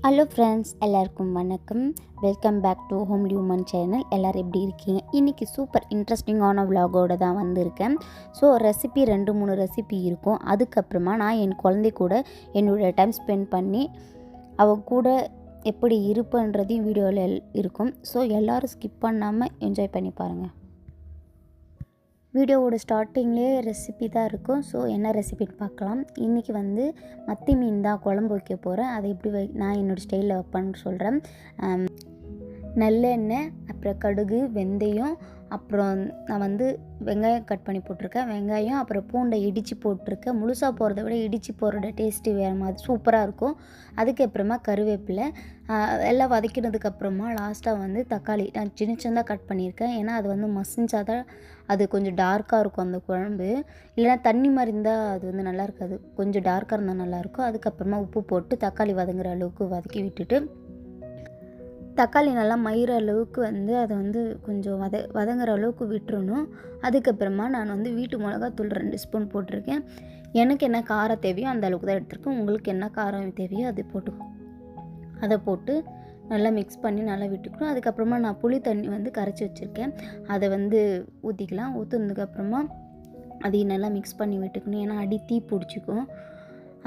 Hello friends, எல்லாருக்கும் வணக்கம். Welcome back to homely woman channel. எல்லோரும் எப்படி இருக்கீங்க? இன்றைக்கி சூப்பர் இன்ட்ரெஸ்டிங்கான விலாகோடு தான் வந்திருக்கேன். ஸோ ரெசிபி 2-3 ரெசிபி இருக்கும். அதுக்கப்புறமா நான் என் குழந்தை கூட என்னுடைய டைம் ஸ்பெண்ட் பண்ணி அவ கூட எப்படி இருப்பேன்றதையும் வீடியோவில் இருக்கும். ஸோ எல்லோரும் ஸ்கிப் பண்ணாமல் என்ஜாய் பண்ணி பாருங்கள். வீடியோவோட ஸ்டார்டிங்லேயே ரெசிபி தான் இருக்கும். ஸோ என்ன ரெசிபின்னு பார்க்கலாம். இன்றைக்கி மத்தி மீன் தான் குழம்பு வைக்க போகிறேன். அதை எப்படி நான் என்னோடய ஸ்டைலில் வைப்பேன்னு சொல்கிறேன். நல்லெண்ணெய், அப்புறம் கடுகு, வெந்தயம், அப்புறம் நான் வெங்காயம் கட் பண்ணி போட்டிருக்கேன். வெங்காயம் அப்புறம் பூண்டை இடித்து போட்டிருக்கேன். முழுசாக போகிறத விட இடித்து போடுற டேஸ்ட்டு வேறு மாதிரி சூப்பராக இருக்கும். அதுக்கப்புறமா கருவேப்பிலை எல்லாம் வதக்கினதுக்கப்புறமா லாஸ்ட்டாக தக்காளி நான் சின்ன சின்னதாக கட் பண்ணியிருக்கேன். ஏன்னா அது மசிஞ்சால் தான் அது கொஞ்சம் டார்க்காக இருக்கும் அந்த குழம்பு. இல்லைனா தண்ணி மாதிரி இருந்தால் அது நல்லா இருக்காது. கொஞ்சம் டார்க்காக இருந்தால் நல்லாயிருக்கும். அதுக்கப்புறமா உப்பு போட்டு தக்காளி வதங்குற அளவுக்கு வதக்கி விட்டுட்டு தக்காளி நல்லா மயிற அளவுக்கு அதை கொஞ்சம் வதங்குற அளவுக்கு விட்டுறணும். அதுக்கப்புறமா நான் வீட்டு மிளகாத்தூள் 2 ஸ்பூன் போட்டிருக்கேன். எனக்கு என்ன காரம் தேவையோ அந்த அளவுக்கு தான் எடுத்திருக்கேன். உங்களுக்கு என்ன காரம் தேவையோ அது போட்டுக்கோ. அதை போட்டு நல்லா மிக்ஸ் பண்ணி நல்லா விட்டுக்கணும். அதுக்கப்புறமா நான் புளி தண்ணி கரைச்சி வச்சுருக்கேன். அதை ஊற்றிக்கலாம். ஊற்றுனதுக்கப்புறமா அதையும் நல்லா மிக்ஸ் பண்ணி விட்டுக்கணும். ஏன்னா அடி தீ பிடிச்சிக்கும்.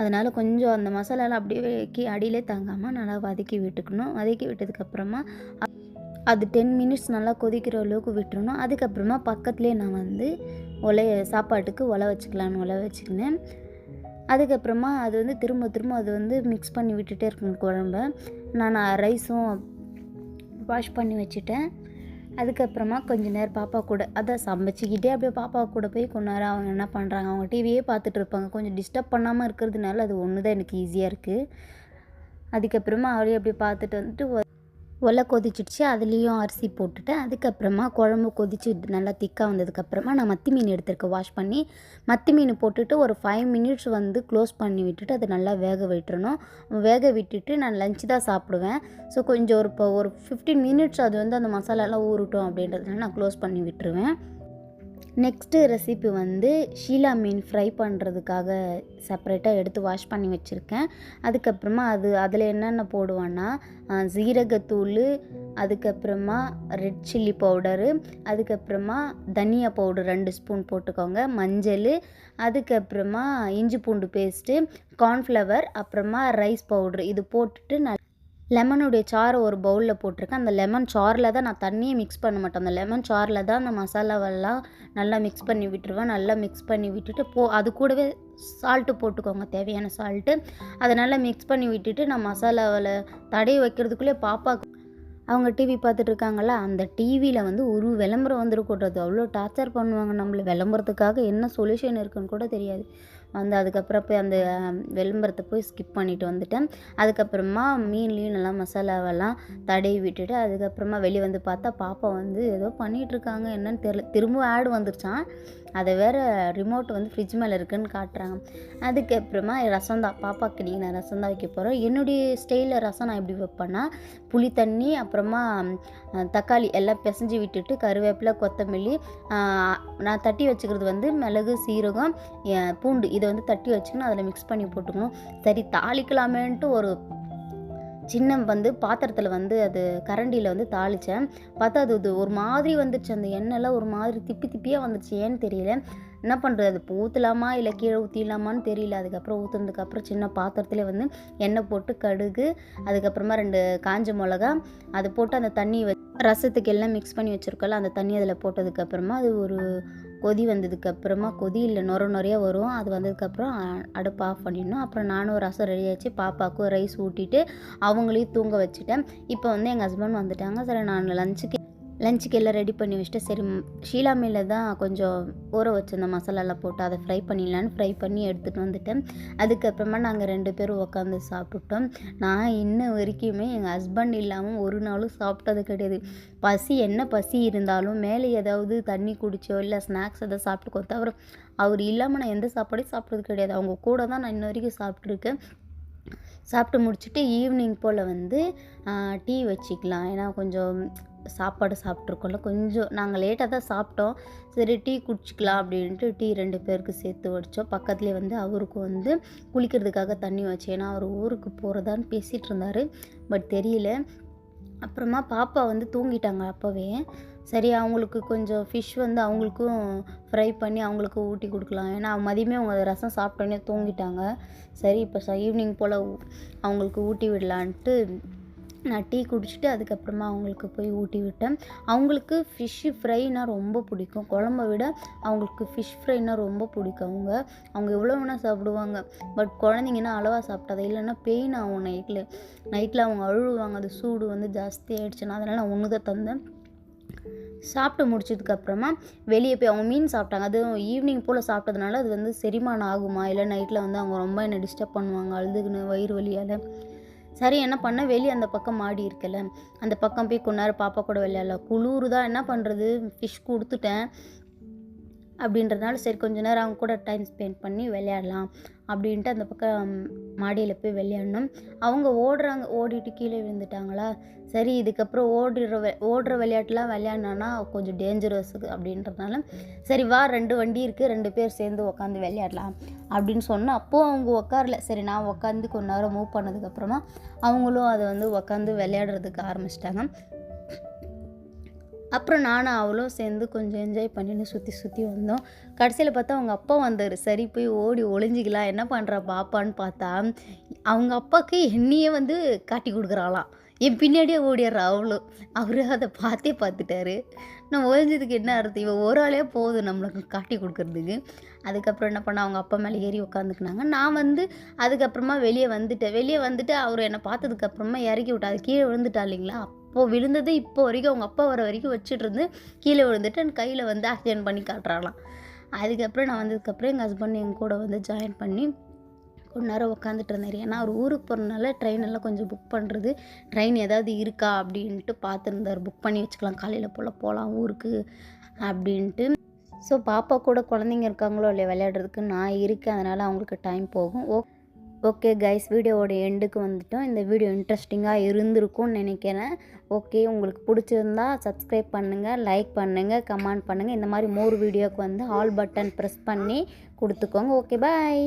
அதனால் கொஞ்சம் அந்த மசாலாலாம் அப்படியே அடியிலே தாங்காமல் நல்லா வதக்கி விட்டுக்கணும். வதக்கி விட்டதுக்கப்புறமா அது 10 மினிட்ஸ் நல்லா கொதிக்கிற அளவுக்கு விட்டுறணும். அதுக்கப்புறமா பக்கத்துலேயே நான் சாப்பாட்டுக்கு ஒலை வச்சுக்கினேன். அதுக்கப்புறமா அது திரும்ப அது மிக்ஸ் பண்ணி விட்டுட்டே இருக்கணும் குழம்ப. நான் ரைஸும் வாஷ் பண்ணி வச்சுட்டேன். அதுக்கப்புறமா கொஞ்சம் நேரம் பாப்பா கூட அதான் சமைச்சிக்கிட்டே அப்படியே பாப்பா கூட போய் கொஞ்ச நேரம் அவங்க என்ன பண்ணுறாங்க, அவங்க டிவியே பார்த்துட்டு இருப்பாங்க. கொஞ்சம் டிஸ்டர்ப் பண்ணாமல் இருக்கிறதுனால அது ஒன்று தான் எனக்கு ஈஸியாக இருக்குது. அதுக்கப்புறமா அவளையும் அப்படியே பார்த்துட்டு ஒலை கொதிச்சிடுச்சு. அதுலேயும் அரிசி போட்டுட்டேன். அதுக்கப்புறமா குழம்பு கொதிச்சு நல்லா திக்காக வந்ததுக்கப்புறமா நான் மத்தி மீன் எடுத்துருக்கேன். வாஷ் பண்ணி மத்தி மீன் போட்டுட்டு ஒரு 5 மினிட்ஸ் க்ளோஸ் பண்ணி விட்டுட்டு அதை நல்லா வேக விட்டுறணும். வேக விட்டுட்டு நான் லஞ்சு தான் சாப்பிடுவேன். ஸோ கொஞ்சம் ஒரு 15 மினிட்ஸ் அது அந்த மசாலாலாம் ஊறட்டும் அப்படின்றதுனால நான் க்ளோஸ் பண்ணி விட்டுருவேன். நெக்ஸ்ட்டு ரெசிபி ஷீலா மீன் ஃப்ரை பண்ணுறதுக்காக செப்பரேட்டாக எடுத்து வாஷ் பண்ணி வச்சுருக்கேன். அதுக்கப்புறமா அதில் என்னென்ன போடுவேன்னா ஜீரகத்தூள், அதுக்கப்புறமா ரெட் சில்லி பவுடரு, அதுக்கப்புறமா தனியா பவுடர் 2 ஸ்பூன் போட்டுக்கோங்க, மஞ்சள், அதுக்கப்புறமா இஞ்சி பூண்டு பேஸ்ட்டு, கார்ன்ஃப்ளவர், அப்புறமா ரைஸ் பவுட்ரு இது போட்டுட்டு லெமனுடைய சாறு ஒரு பவுலில் போட்டிருக்கேன். அந்த லெமன் சாறில் தான் நான் தண்ணியை மிக்ஸ் பண்ண மாட்டேன். அந்த லெமன் சாறில் தான் அந்த மசாலாவெல்லாம் நல்லா மிக்ஸ் பண்ணி விட்டுருவேன். நல்லா மிக்ஸ் பண்ணி விட்டுட்டு அது கூடவே சால்ட்டு போட்டுக்கோங்க, தேவையான சால்ட்டு. அதை நல்லா மிக்ஸ் பண்ணி விட்டுட்டு நான் மசாலாவில் தடவி வைக்கிறதுக்குள்ளே பாப்பாவுக்கு அவங்க டிவி பார்த்துட்டு இருக்காங்களா, அந்த டிவியில் ஒரு விளம்பரம் வந்துருக்கூடாது. அவ்வளோ டார்ச்சர் பண்ணுவாங்க நம்மளை. விளம்பரத்துக்காக என்ன சொல்யூஷன் இருக்குன்னு கூட தெரியாது. அதுக்கப்புறம் போய் அந்த விளம்பரத்தை போய் ஸ்கிப் பண்ணிவிட்டு வந்துட்டேன். அதுக்கப்புறமா மீன்லேயும் நல்லா மசாலாவெல்லாம் தடவி விட்டுட்டு அதுக்கப்புறமா வெளியே பார்த்தா பாப்பா ஏதோ பண்ணிகிட்ருக்காங்க, என்னன்னு தெரியல. திரும்ப ஆடு வந்துருச்சான். அதை வேறு ரிமோட் ஃப்ரிட்ஜ் மேலே இருக்குதுன்னு காட்டுறாங்க. அதுக்கப்புறமா ரசம் தான் பாப்பாவுக்கு நீங்கள் நான் ரசம் தான் வைக்க போகிறேன். என்னுடைய ஸ்டைலில் ரசம் நான் எப்படி வைப்பேன்னா புளி தண்ணி, அப்புறமா தக்காளி எல்லாம் பிசைஞ்சு விட்டுட்டு கருவேப்பிலை, கொத்தமல்லி, நான் தட்டி வச்சுக்கிறது மிளகு, சீரகம், பூண்டு இதை தட்டி வச்சுக்கணும். அதில் மிக்ஸ் பண்ணி போட்டுக்கணும். சரி தாளிக்கலாமேன்ட்டு ஒரு சின்ன பாத்திரத்தில் அது கரண்டியில் தாளித்தேன். பார்த்தா அது ஒரு மாதிரி வந்துடுச்சு. அந்த எண்ணெய்லாம் ஒரு மாதிரி திப்பியாக வந்துடுச்சு. ஏன்னு தெரியல. என்ன பண்ணுறது, அது ஊற்றலாமா இல்லை கீழே ஊற்றிடலாமான்னு தெரியல. அதுக்கப்புறம் ஊற்றுனதுக்கப்புறம் சின்ன பாத்திரத்துலேயே எண்ணெய் போட்டு கடுகு, அதுக்கப்புறமா 2 காஞ்ச மிளகா அது போட்டு அந்த தண்ணி ரசத்துக்கு எல்லாம் மிக்ஸ் பண்ணி வச்சுருக்கோம்ல, அந்த தண்ணி அதில் போட்டதுக்கப்புறமா அது ஒரு கொதி வந்ததுக்கப்புறமா கொதி இல்லை நுரையா வரும். அது வந்ததுக்கப்புறம் அடுப்பு ஆஃப் பண்ணிடணும். அப்புறம் நானும் ரசம் ரெடி ஆச்சு. பாப்பாவுக்கும் ரைஸ் ஊட்டிட்டு அவங்களையும் தூங்க வச்சுட்டேன். இப்போ எங்கள் ஹஸ்பண்ட் வந்துட்டாங்க. சரி நான் லஞ்சுக்கு எல்லாம் ரெடி பண்ணி வச்சுட்டு சரி ஷீலா மீனில் தான் கொஞ்சம் ஊற வச்சிருந்த மசாலாலாம் போட்டு அதை ஃப்ரை ஃப்ரை பண்ணி எடுத்துகிட்டு வந்துட்டேன். அதுக்கப்புறமா நாங்கள் 2 பேரும் உட்காந்து சாப்பிட்டோம். நான் இன்ன வரைக்குமே எங்கள் ஹஸ்பண்ட் இல்லாமல் ஒரு நாளும் சாப்பிட்டது கிடையாது. என்ன பசி இருந்தாலும் மேலே ஏதாவது தண்ணி குடிச்சோ இல்லை ஸ்நாக்ஸ் எதாவது சாப்பிட்டுக்கோ தவிர அவர் இல்லாமல் நான் எந்த சாப்பாடையும் சாப்பிட்றது கிடையாது. அவங்க கூட தான் நான் இன்ன வரைக்கும் சாப்பிட்ருக்கேன். சாப்பிட்டு முடிச்சுட்டு ஈவினிங் போல் டீ வச்சுக்கலாம். ஏன்னா கொஞ்சம் சாப்பாடு சாப்பிட்ருக்கோம்ல, கொஞ்சம் நாங்கள் லேட்டாக தான் சாப்பிட்டோம். சரி டீ குடிச்சிக்கலாம் அப்படின்ட்டு டீ 2 பேருக்கு சேர்த்து வடித்தோம். பக்கத்துலேயே வந்து அவருக்கும் வந்து குளிக்கிறதுக்காக தண்ணி வச்சேன். ஏன்னா அவர் ஊருக்கு போகிறதான்னு பேசிகிட்டு இருந்தார். பட் தெரியல. அப்புறமா பாப்பா வந்து தூங்கிட்டாங்க அப்போவே. சரி அவங்களுக்கு கொஞ்சம் ஃபிஷ் வந்து அவங்களுக்கும் ஃப்ரை பண்ணி அவங்களுக்கு ஊட்டி கொடுக்கலாம். ஏன்னா மதியமே அவங்க ரசம் சாப்பிட்டோன்னே தூங்கிட்டாங்க. சரி இப்போ ஈவினிங் போல் அவங்களுக்கு ஊட்டி விடலான்ட்டு நான் டீ குடிச்சிட்டு அதுக்கப்புறமா அவங்களுக்கு போய் ஊட்டி விட்டேன். அவங்களுக்கு ஃபிஷ்ஷு ஃப்ரைனா ரொம்ப பிடிக்கும். குழம்ப விட அவங்களுக்கு ஃபிஷ் ஃப்ரைனா ரொம்ப பிடிக்கும். அவங்க எவ்வளோ வேணால் சாப்பிடுவாங்க. பட் குழந்தைங்கன்னா அளவாக சாப்பிட்டாத, இல்லைன்னா பெயின் ஆகும் நைட்டில் அவங்க அழுவாங்க. அது சூடு வந்து ஜாஸ்தி ஆகிடுச்சுன்னா. அதனால் நான் ஒன்று தான் தந்தேன். சாப்பிட்டு முடிச்சதுக்கப்புறமா வெளியே போய் அவங்க மீன் சாப்பிட்டாங்க. அதுவும் ஈவினிங் போல் சாப்பிட்டதுனால அது வந்து செரிமானம் ஆகுமா, இல்லை நைட்டில் வந்து அவங்க ரொம்ப என்னை டிஸ்டர்ப் பண்ணுவாங்க அழுதுக்குன்னு வயிறு வலியால். சரி என்ன பண்ணேன், வெளியே அந்த பக்கம் மாடி இருக்குல்ல, அந்த பக்கம் போய் கொஞ்ச நேரம் பாப்பா கூட விளையாடல. குளிர் தான், என்ன பண்ணுறது, ஃபிஷ் கொடுத்துட்டேன் அப்படின்றதுனால சரி கொஞ்ச நேரம் அவங்க கூட டைம் ஸ்பெண்ட் பண்ணி விளையாடலாம் அப்படின்ட்டு அந்த பக்கம் மாடியில் போய் விளையாடணும். அவங்க ஓடிட்டு கீழே விழுந்துட்டாங்களா. சரி இதுக்கப்புறம் ஓடுற விளையாட்டுலாம் விளையாடினான்னா கொஞ்சம் டேஞ்சரஸ் அப்படின்றதுனால சரி வா 2 வண்டி இருக்குது, 2 பேர் சேர்ந்து உட்காந்து விளையாடலாம் அப்படின்னு சொன்னால் அப்போது அவங்க உட்காரல. சரி நான் உட்காந்து கொஞ்ச நேரம் மூவ் பண்ணதுக்கப்புறமா அவங்களும் அதை வந்து உட்காந்து விளையாடுறதுக்கு ஆரம்பிச்சிட்டாங்க. அப்புறம் நானும் அவளும் சேர்ந்து கொஞ்சம் என்ஜாய் பண்ணின்னு சுற்றி வந்தோம். கடைசியில் பார்த்தா அவங்க அப்பா வந்தார். சரி போய் ஓடி ஒளிஞ்சிக்கலாம், என்ன பண்ணுறா பாப்பான்னு பார்த்தா அவங்க அப்பாவுக்கு என்னையே வந்து காட்டி கொடுக்குறாளாம். என் பின்னாடியே ஓடிடுறா அவளும். அவரு அதை பார்த்துட்டாரு. நான் ஒழிஞ்சதுக்கு என்ன அர்த்தம், இவன் ஒரு ஆளே போதும் நம்மளுக்கு காட்டி கொடுக்குறதுக்கு. அதுக்கப்புறம் என்ன பண்ண, அவங்க அப்பா மேலே ஏறி உட்காந்துக்கினாங்க. நான் வந்து அதுக்கப்புறமா வெளியே வந்துட்டு அவர் என்னை பார்த்ததுக்கப்புறமா இறக்கி விட்டாரு. கீழே விழுந்துட்டா இல்லைங்களா, அப்போது விழுந்தது இப்போ வரைக்கும் அவங்க அப்பா வர வரைக்கும் வச்சுட்டு இருந்து கீழே விழுந்துட்டு என் கையில் வந்து ஆக்சிடென்ட் பண்ணி காட்டுறாங்களாம். அதுக்கப்புறம் நான் வந்ததுக்கப்புறம் எங்கள் ஹஸ்பண்ட் என் கூட வந்து ஜாயின் பண்ணி கொஞ்ச நேரம் உட்காந்துட்டு இருந்தார். ஏன்னா அவர் ஊருக்கு போகிறதுனால ட்ரெயின் எல்லாம் கொஞ்சம் புக் பண்ணுறது, ட்ரெயின் ஏதாவது இருக்கா அப்படின்ட்டு பார்த்துருந்தார். புக் பண்ணி வச்சுக்கலாம், காலையில் போகலாம் ஊருக்கு அப்படின்ட்டு. ஸோ பாப்பா கூட குழந்தைங்க இருக்காங்களோ இல்லையா விளையாடுறதுக்கு, நான் இருக்கேன். அதனால் அவங்களுக்கு டைம் போகும். ஓகே கைஸ், வீடியோவோட எண்டுக்கு வந்துட்டோம். இந்த வீடியோ இன்ட்ரெஸ்டிங்காக இருந்திருக்கும்னு நினைக்கிறேன். ஓகே, உங்களுக்கு பிடிச்சிருந்தா சப்ஸ்கிரைப் பண்ணுங்கள், லைக் பண்ணுங்கள், கமெண்ட் பண்ணுங்கள். இந்த மாதிரி மோர் வீடியோவுக்கு வந்து ஆல் பட்டன் ப்ரெஸ் பண்ணி கொடுத்துக்கோங்க. ஓகே, பாய்.